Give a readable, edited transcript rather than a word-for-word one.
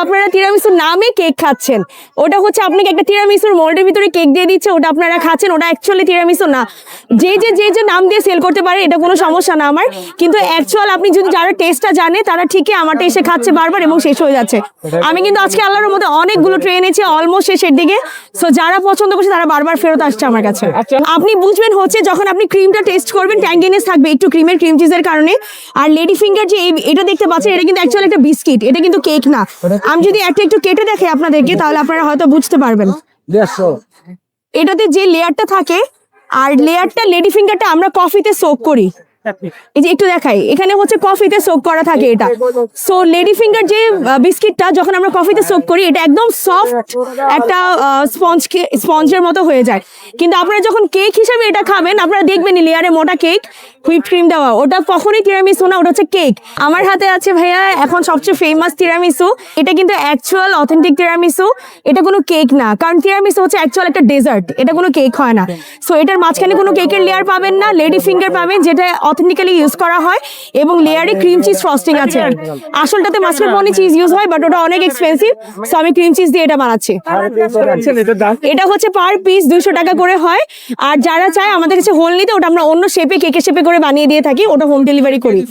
আপনারা তিরামিসু নামে কেক খাচ্ছেন, ওটা হচ্ছে আপনাকে একটা তিরামিসুর মোল্ডের ভিতরে কেক দিয়ে দিচ্ছে, ওটা আপনারা খাচ্ছেন, ওটা অ্যাকচুয়ালি তিরামিসু না। যে নাম দিয়ে সেল করতে পারে এটা কোনো সমস্যা না আমার, কিন্তু অ্যাকচুয়াল আপনি যদি যারা টেস্টটা জানে তারা ঠিকই আমারটা এসে খাচ্ছে বারবার এবং শেষ হয়ে যাচ্ছে। আমি কিন্তু আজকে আল্লাহর মধ্যে অনেকগুলো ট্রে এনেছি, অলমোস্ট শেষের দিকে। সো যারা পছন্দ করছে তারা বারবার ফেরত আসছে আমার কাছে। আপনি বুঝবেন হচ্ছে যখন আপনি ক্রিমটা টেস্ট করবেন, ট্যাঙ্গিনেস থাকবে একটু ক্রিম চিজের কারণে। আর লেডি ফিঙ্গার যে এটা দেখতে পাচ্ছেন, এটা কিন্তু অ্যাকচুয়ালি একটা বিস্কিট, এটা কিন্তু কেক না। আমি যদি একটু কেটে দেখে আপনাদেরকে তাহলে আপনারা হয়তো বুঝতে পারবেন। এটাতে যে লেয়ারটা থাকে, আর লেয়ারটা লেডি ফিঙ্গারটা আমরা কফিতে সোক করি, এই যে একটু দেখাই, এখানে হচ্ছে কফিতে সোক করা থাকে এটা। সো লেডি ফিঙ্গার যে বিস্কিটটা যখন আমরা কফিতে সোক করি, এটা একদম সফট একটা স্পঞ্জের মতো হয়ে যায়। কিন্তু আপনারা যখন কেক হিসেবে এটা খাবেন, আপনারা দেখবেন লেয়ারে মোটা কেক, হুইপ ক্রিম দেওয়া, ওটা কখনোই তিরামিসু না, ওটা হচ্ছে কেক। আমার হাতে আছে ভাইয়া এখন সবচেয়ে ফেমাস তিরামিসু। এটা কিন্তু অ্যাকচুয়াল অথেন্টিক তিরামিসু, এটা কোনো কেক না, কারণ তিরামিসু হচ্ছে অ্যাকচুয়াল একটা ডেজার্ট, এটা কোনো কেক হয় না। সো এটার মাঝখানে কোনো কেকের লেয়ার পাবেন না, লেডি ফিঙ্গার পাবেন যেটা অথেন্টিক্যালি ইউজ করা হয়, এবং লেয়ারে ক্রিম চিজ ফ্রস্টিং আছে। আসলটাতে মাসকারপোনে চিজ ইউজ হয়, বাট ওটা অনেক এক্সপেন্সিভ, সো আমি ক্রিম চিজ দিয়ে এটা বানাচ্ছি। এটা হচ্ছে পার পিস 200 টাকা করে হয়। আর যারা চায় আমাদের কাছে হোল নিতে, ওটা আমরা অন্য শেপে, কেকের শেপে করে বানিয়ে দিয়ে থাকি, ওটা হোম ডেলিভারি করি।